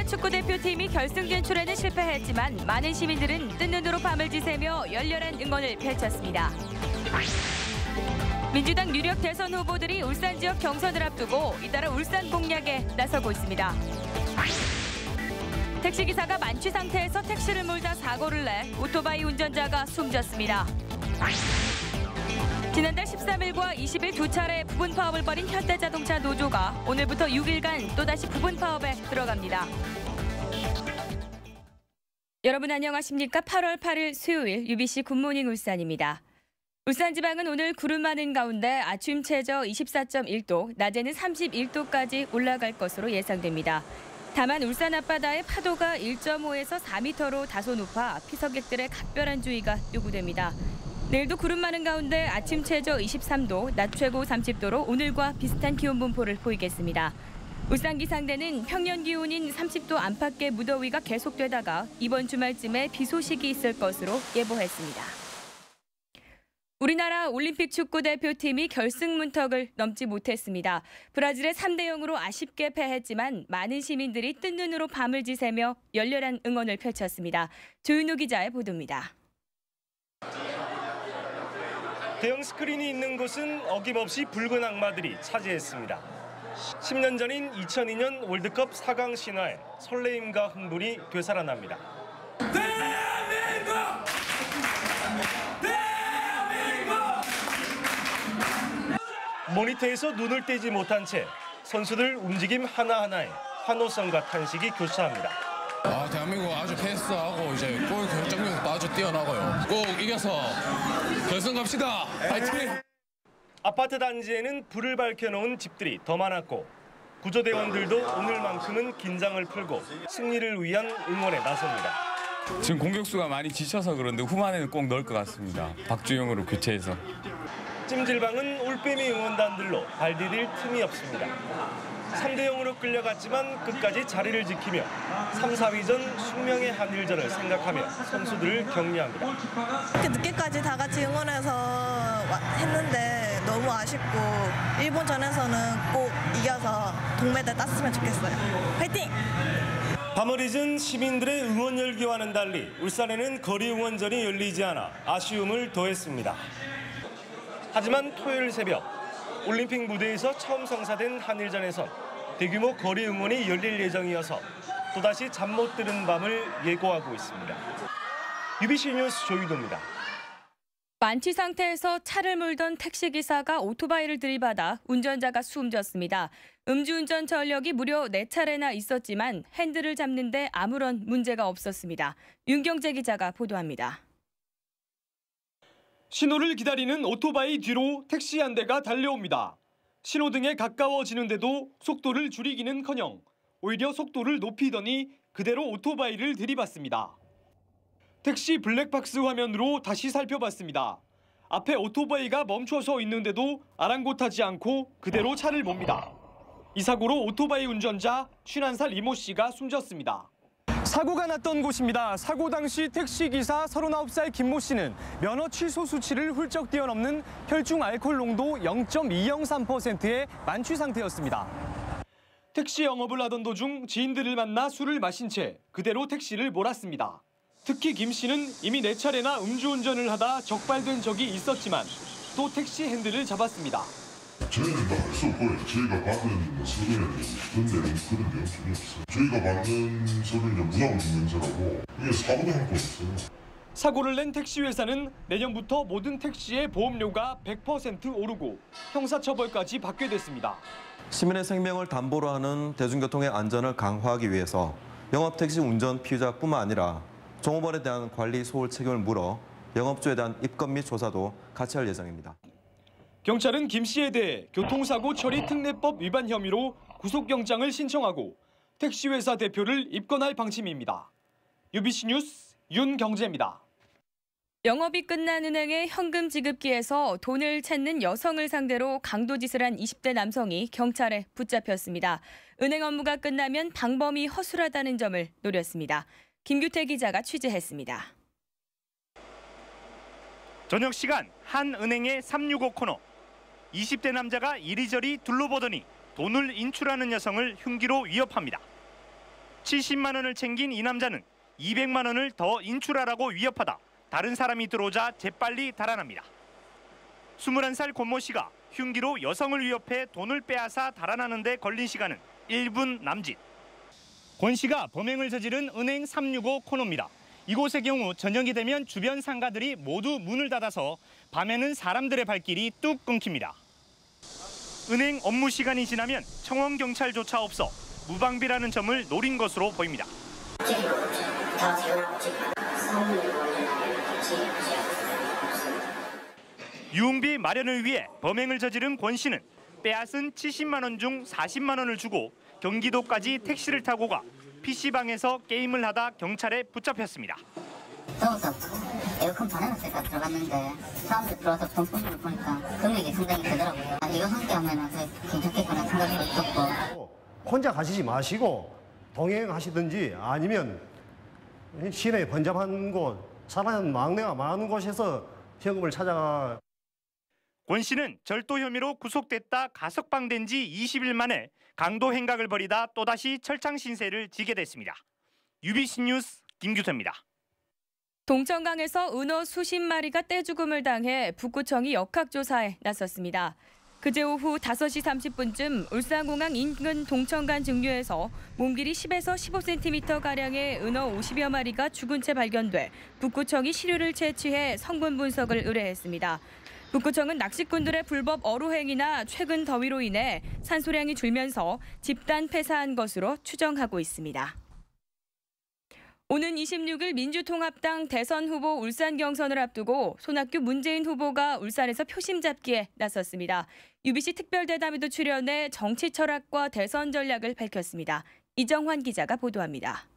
축구대표팀이 결승 진출에는 실패했지만 많은 시민들은 뜬 눈으로 밤을 지새며 열렬한 응원을 펼쳤습니다. 민주당 유력 대선 후보들이 울산 지역 경선을 앞두고 잇따라 울산 공략에 나서고 있습니다. 택시기사가 만취 상태에서 택시를 몰다 사고를 내 오토바이 운전자가 숨졌습니다. 지난달 13일과 20일 두 차례 부분 파업을 벌인 현대자동차 노조가 오늘부터 6일간 또다시 부분 파업에 들어갑니다. 여러분 안녕하십니까? 8월 8일 수요일 UBC 굿모닝 울산입니다. 울산지방은 오늘 구름 많은 가운데 아침 최저 24.1도, 낮에는 31도까지 올라갈 것으로 예상됩니다. 다만 울산 앞바다의 파도가 1.5에서 4m로 다소 높아 피서객들의 각별한 주의가 요구됩니다. 내일도 구름 많은 가운데 아침 최저 23도, 낮 최고 30도로 오늘과 비슷한 기온 분포를 보이겠습니다. 울산기상대는 평년 기온인 30도 안팎의 무더위가 계속되다가 이번 주말쯤에 비 소식이 있을 것으로 예보했습니다. 우리나라 올림픽 축구 대표팀이 결승 문턱을 넘지 못했습니다. 브라질에 3대0으로 아쉽게 패했지만 많은 시민들이 뜬 눈으로 밤을 지새며 열렬한 응원을 펼쳤습니다. 조윤우 기자의 보도입니다. 대형 스크린이 있는 곳은 어김없이 붉은 악마들이 차지했습니다. 10년 전인 2002년 월드컵 4강 신화에 설레임과 흥분이 되살아납니다. 대한민국! 모니터에서 눈을 떼지 못한 채 선수들 움직임 하나하나에 환호성과 탄식이 교차합니다. 대한민국 아주 패스하고 이제 골 결정력도 아주 뛰어나고요. 꼭 이겨서 결승 갑시다. 파이팅! 아파트 단지에는 불을 밝혀놓은 집들이 더 많았고 구조대원들도 오늘만큼은 긴장을 풀고 승리를 위한 응원에 나섭니다. 지금 공격수가 많이 지쳐서 그런데 후반에는 꼭 넣을 것 같습니다. 박주영으로 교체해서. 찜질방은 올빼미 응원단들로 발 디딜 틈이 없습니다. 3대0으로 끌려갔지만 끝까지 자리를 지키며 3, 4위전 숙명의 한일전을 생각하며 선수들을 격려합니다. 이렇게 늦게까지 다 같이 응원해서 했는데 너무 아쉽고 일본전에서는 꼭 이겨서 동메달 땄으면 좋겠어요. 화이팅! 밤을 잊은 시민들의 응원 열기와는 달리 울산에는 거리 응원전이 열리지 않아 아쉬움을 더했습니다. 하지만 토요일 새벽 올림픽 무대에서 처음 성사된 한일전에선 대규모 거리 응원이 열릴 예정이어서 또다시 잠 못 드는 밤을 예고하고 있습니다. UBC 뉴스 조유도입니다. 만취 상태에서 차를 몰던 택시기사가 오토바이를 들이받아 운전자가 숨졌습니다. 음주운전 전력이 무려 4차례나 있었지만 핸들을 잡는 데 아무런 문제가 없었습니다. 윤경재 기자가 보도합니다. 신호를 기다리는 오토바이 뒤로 택시 한 대가 달려옵니다. 신호등에 가까워지는데도 속도를 줄이기는커녕 오히려 속도를 높이더니 그대로 오토바이를 들이받습니다. 택시 블랙박스 화면으로 다시 살펴봤습니다. 앞에 오토바이가 멈춰서 있는데도 아랑곳하지 않고 그대로 차를 몹니다. 이 사고로 오토바이 운전자 51살 이모 씨가 숨졌습니다. 사고가 났던 곳입니다. 사고 당시 택시기사 39살 김모 씨는 면허 취소 수치를 훌쩍 뛰어넘는 혈중 알코올 농도 0.203%의 만취 상태였습니다. 택시 영업을 하던 도중 지인들을 만나 술을 마신 채 그대로 택시를 몰았습니다. 특히 김 씨는 이미 4차례나 음주운전을 하다 적발된 적이 있었지만 또 택시 핸들을 잡았습니다. 저희는 할 수 없고요. 저희가 받은 서류에는 그런 내용이 없어요. 저희가 받는 서류는 무상운전면제라고 이게 사고도 한 건 없어요. 사고를 낸 택시 회사는 내년부터 모든 택시의 보험료가 100% 오르고 형사처벌까지 받게 됐습니다. 시민의 생명을 담보로 하는 대중교통의 안전을 강화하기 위해서 영업택시 운전 피해자뿐만 아니라 종업원에 대한 관리 소홀 책임을 물어 영업주에 대한 입건 및 조사도 같이 할 예정입니다. 경찰은 김 씨에 대해 교통사고 처리 특례법 위반 혐의로 구속영장을 신청하고 택시회사 대표를 입건할 방침입니다. UBC 뉴스 윤경재입니다. 영업이 끝난 은행의 현금 지급기에서 돈을 찾는 여성을 상대로 강도짓을 한 20대 남성이 경찰에 붙잡혔습니다. 은행 업무가 끝나면 방범이 허술하다는 점을 노렸습니다. 김규태 기자가 취재했습니다. 저녁 시간 한 은행의 365 코너. 20대 남자가 이리저리 둘러보더니 돈을 인출하는 여성을 흉기로 위협합니다. 70만 원을 챙긴 이 남자는 200만 원을 더 인출하라고 위협하다 다른 사람이 들어오자 재빨리 달아납니다. 21살 권모 씨가 흉기로 여성을 위협해 돈을 빼앗아 달아나는 데 걸린 시간은 1분 남짓. 권 씨가 범행을 저지른 은행 365 코너입니다. 이곳의 경우 저녁이 되면 주변 상가들이 모두 문을 닫아서 밤에는 사람들의 발길이 뚝 끊깁니다. 은행 업무 시간이 지나면 청원 경찰조차 없어 무방비라는 점을 노린 것으로 보입니다. 유흥비 마련을 위해 범행을 저지른 권 씨는 빼앗은 70만 원 중 40만 원을 주고 경기도까지 택시를 타고 가 PC방에서 게임을 하다 경찰에 붙잡혔습니다. 더워서 에어컨 바나나스가 들어갔는데 사람들 들어와서 pom프를 보니까 금액이 상당히 크더라고요. 이거 함께 하면 괜찮겠구나 생각이 들었고. 혼자 가시지 마시고 동행하시든지 아니면 시내에 번잡한 곳, 사람 막내가 많은 곳에서 현금을 찾아가. 권 씨는 절도 혐의로 구속됐다 가석방된 지 20일 만에 강도 행각을 벌이다 또다시 철창 신세를 지게 됐습니다. UBC 뉴스 김규태입니다. 동천강에서 은어 수십 마리가 떼죽음을 당해 북구청이 역학조사에 나섰습니다. 그제 오후 5시 30분쯤 울산공항 인근 동천간 증류에서 몸길이 10에서 15cm가량의 은어 50여 마리가 죽은 채 발견돼 북구청이 시류를 채취해 성분 분석을 의뢰했습니다. 북구청은 낚시꾼들의 불법 어로행위나 최근 더위로 인해 산소량이 줄면서 집단 폐사한 것으로 추정하고 있습니다. 오는 26일 민주통합당 대선 후보 울산 경선을 앞두고 손학규 문재인 후보가 울산에서 표심 잡기에 나섰습니다. UBC 특별대담에도 출연해 정치 철학과 대선 전략을 밝혔습니다. 이정환 기자가 보도합니다.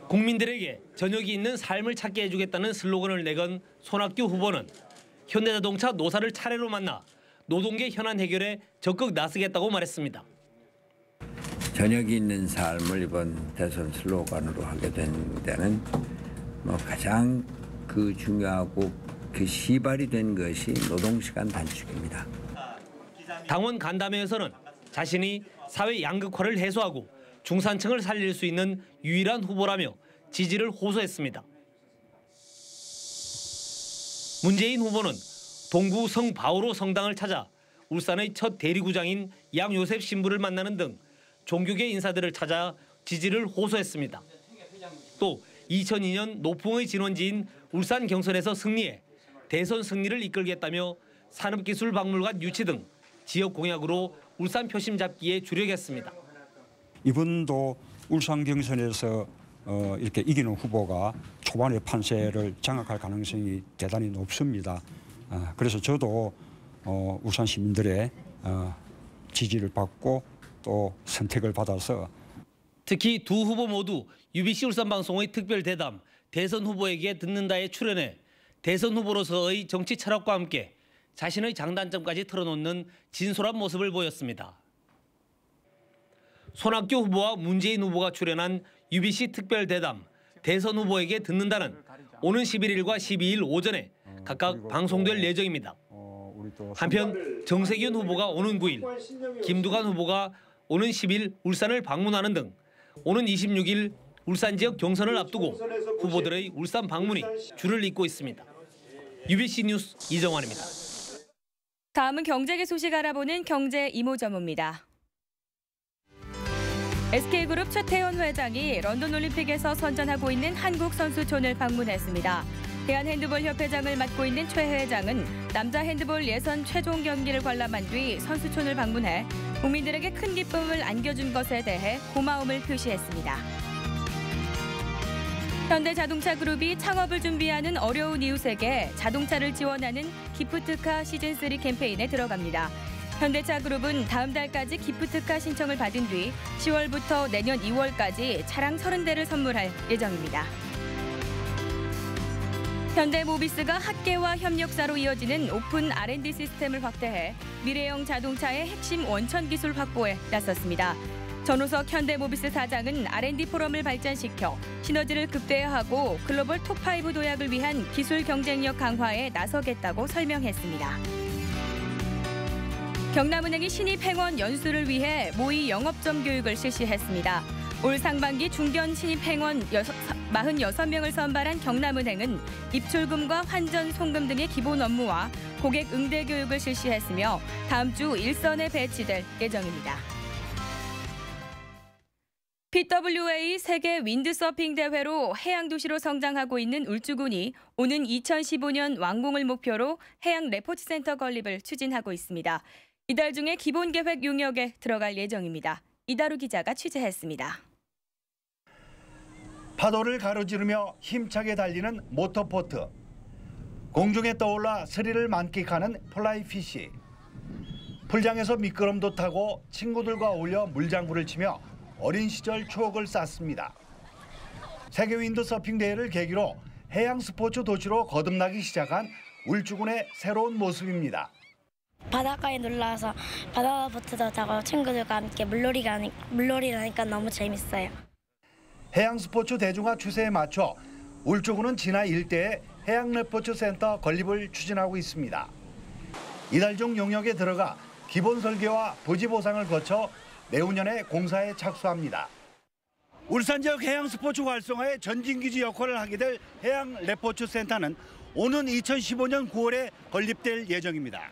국민들에게 저녁이 있는 삶을 찾게 해주겠다는 슬로건을 내건 손학규 후보는 현대자동차 노사를 차례로 만나 노동계 현안 해결에 적극 나서겠다고 말했습니다. 저녁이 있는 삶을 이번 대선 슬로건으로 하게 된 데는 가장 중요하고 시발이 된 것이 노동시간 단축입니다. 당원 간담회에서는 자신이 사회 양극화를 해소하고 중산층을 살릴 수 있는 유일한 후보라며 지지를 호소했습니다. 문재인 후보는 동구 성바오로 성당을 찾아 울산의 첫 대리구장인 양요셉 신부를 만나는 등 종교계 인사들을 찾아 지지를 호소했습니다. 또 2002년 노풍의 진원지인 울산 경선에서 승리해 대선 승리를 이끌겠다며 산업기술박물관 유치 등 지역 공약으로 울산 표심 잡기에 주력했습니다. 이분도 울산 경선에서 이렇게 이기는 후보가 초반에 판세를 장악할 가능성이 대단히 높습니다. 그래서 저도 울산 시민들의 지지를 받고 또 선택을 받아서 특히 두 후보 모두 UBC 울산방송의 특별대담 대선 후보에게 듣는다에 출연해 대선 후보로서의 정치 철학과 함께 자신의 장단점까지 털어놓는 진솔한 모습을 보였습니다. 손학규 후보와 문재인 후보가 출연한 UBC 특별대담 대선 후보에게 듣는다는 오는 11일과 12일 오전에 각각 방송될 예정입니다. 한편 정세균 후보가 오는 9일, 김두관 후보가 오는 10일 울산을 방문하는 등 오는 26일 울산 지역 경선을 앞두고 후보들의 울산 방문이 줄을 잇고 있습니다. UBC 뉴스 이정환입니다. 다음은 경제계 소식 알아보는 경제 이모저모입니다. SK그룹 최태원 회장이 런던 올림픽에서 선전하고 있는 한국 선수촌을 방문했습니다. 대한핸드볼협회장을 맡고 있는 최 회장은 남자 핸드볼 예선 최종 경기를 관람한 뒤 선수촌을 방문해 국민들에게 큰 기쁨을 안겨준 것에 대해 고마움을 표시했습니다. 현대자동차그룹이 창업을 준비하는 어려운 이웃에게 자동차를 지원하는 기프트카 시즌3 캠페인에 들어갑니다. 현대차그룹은 다음 달까지 기프트카 신청을 받은 뒤 10월부터 내년 2월까지 차량 30대를 선물할 예정입니다. 현대모비스가 학계와 협력사로 이어지는 오픈 R&D 시스템을 확대해 미래형 자동차의 핵심 원천 기술 확보에 나섰습니다. 전우석 현대모비스 사장은 R&D 포럼을 발전시켜 시너지를 극대화하고 글로벌 톱5 도약을 위한 기술 경쟁력 강화에 나서겠다고 설명했습니다. 경남은행이 신입 행원 연수를 위해 모의 영업점 교육을 실시했습니다. 올 상반기 중견 신입 행원 46명을 선발한 경남은행은 입출금과 환전 송금 등의 기본 업무와 고객 응대 교육을 실시했으며 다음 주 일선에 배치될 예정입니다. PWA 세계 윈드서핑 대회로 해양도시로 성장하고 있는 울주군이 오는 2015년 완공을 목표로 해양 레포츠 센터 건립을 추진하고 있습니다. 이달 중에 기본 계획 용역에 들어갈 예정입니다. 이다루 기자가 취재했습니다. 파도를 가로지르며 힘차게 달리는 모터보트. 공중에 떠올라 스릴을 만끽하는 플라이피시. 풀장에서 미끄럼도 타고 친구들과 어울려 물장구를 치며 어린 시절 추억을 쌓습니다. 세계 윈드서핑 대회를 계기로 해양 스포츠 도시로 거듭나기 시작한 울주군의 새로운 모습입니다. 바닷가에 놀러와서 바다보트도 타고 친구들과 함께 물놀이를 하니까 너무 재밌어요. 해양 스포츠 대중화 추세에 맞춰 울주군은 진화 일대에 해양 레포츠 센터 건립을 추진하고 있습니다. 이달 중 용역에 들어가 기본 설계와 부지 보상을 거쳐 내후년에 공사에 착수합니다. 울산 지역 해양 스포츠 활성화의 전진기지 역할을 하게 될 해양 레포츠 센터는 오는 2015년 9월에 건립될 예정입니다.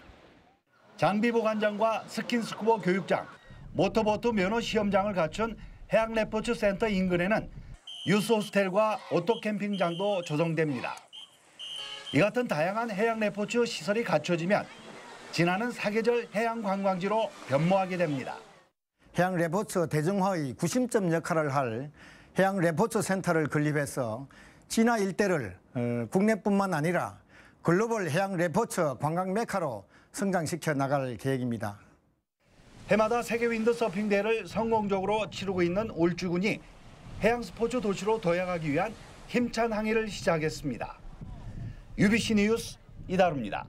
장비 보관장과 스킨스쿠버 교육장, 모터보트 면허 시험장을 갖춘 해양 레포츠 센터 인근에는 유스 호스텔과 오토 캠핑장도 조성됩니다. 이 같은 다양한 해양 레포츠 시설이 갖춰지면 진화는 사계절 해양 관광지로 변모하게 됩니다. 해양 레포츠 대중화의 구심점 역할을 할 해양 레포츠 센터를 건립해서 진화 일대를 국내뿐만 아니라 글로벌 해양 레포츠 관광 메카로 성장시켜 나갈 계획입니다. 해마다 세계 윈드서핑 대회를 성공적으로 치르고 있는 울주군이 해양 스포츠 도시로 도약하기 위한 힘찬 항해를 시작했습니다. UBC 뉴스 이다루입니다.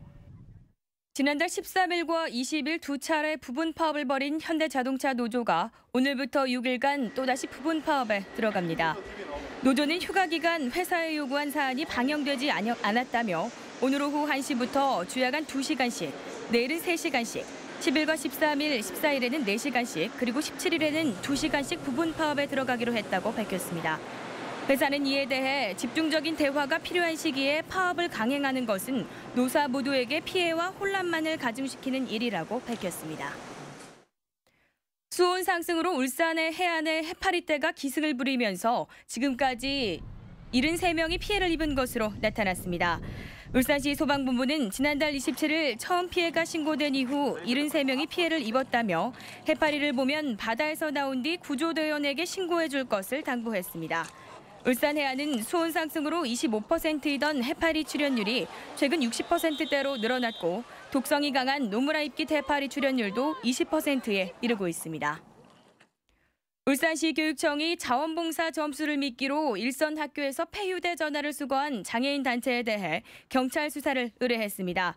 지난달 13일과 20일 두 차례 부분 파업을 벌인 현대자동차 노조가 오늘부터 6일간 또다시 부분 파업에 들어갑니다. 노조는 휴가 기간 회사에 요구한 사안이 방영되지 않았다며 오늘 오후 1시부터 주야간 2시간씩, 내일은 3시간씩, 10일과 13일, 14일에는 4시간씩, 그리고 17일에는 2시간씩 부분 파업에 들어가기로 했다고 밝혔습니다. 회사는 이에 대해 집중적인 대화가 필요한 시기에 파업을 강행하는 것은 노사 모두에게 피해와 혼란만을 가중시키는 일이라고 밝혔습니다. 수온 상승으로 울산의 해안에 해파리떼가 기승을 부리면서 지금까지 73명이 피해를 입은 것으로 나타났습니다. 울산시 소방본부는 지난달 27일 처음 피해가 신고된 이후 73명이 피해를 입었다며 해파리를 보면 바다에서 나온 뒤 구조대원에게 신고해 줄 것을 당부했습니다. 울산 해안은 수온 상승으로 25%이던 해파리 출현율이 최근 60%대로 늘어났고 독성이 강한 노무라입깃 해파리 출현율도 20%에 이르고 있습니다. 울산시 교육청이 자원봉사 점수를 미끼로 일선 학교에서 폐휴대 전화를 수거한 장애인 단체에 대해 경찰 수사를 의뢰했습니다.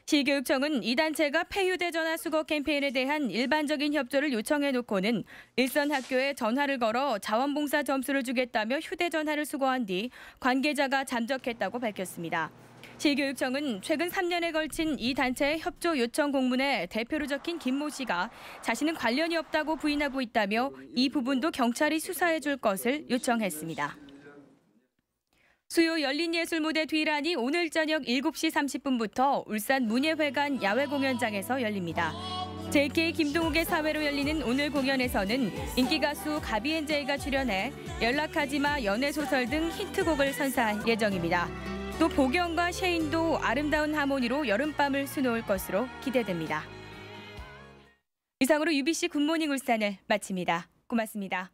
시교육청은 이 단체가 폐휴대 전화 수거 캠페인에 대한 일반적인 협조를 요청해놓고는 일선 학교에 전화를 걸어 자원봉사 점수를 주겠다며 휴대전화를 수거한 뒤 관계자가 잠적했다고 밝혔습니다. 시교육청은 최근 3년에 걸친 이 단체의 협조 요청 공문에 대표로 적힌 김모 씨가 자신은 관련이 없다고 부인하고 있다며 이 부분도 경찰이 수사해 줄 것을 요청했습니다. 수요 열린예술무대 뒤란이 오늘 저녁 7시 30분부터 울산 문예회관 야외공연장에서 열립니다. JK 김동욱의 사회로 열리는 오늘 공연에서는 인기가수 가비앤제이가 출연해 연락하지마 연애소설 등 히트곡을 선사할 예정입니다. 또 보경과 셰인도 아름다운 하모니로 여름밤을 수놓을 것으로 기대됩니다. 이상으로 UBC 굿모닝 울산을 마칩니다. 고맙습니다.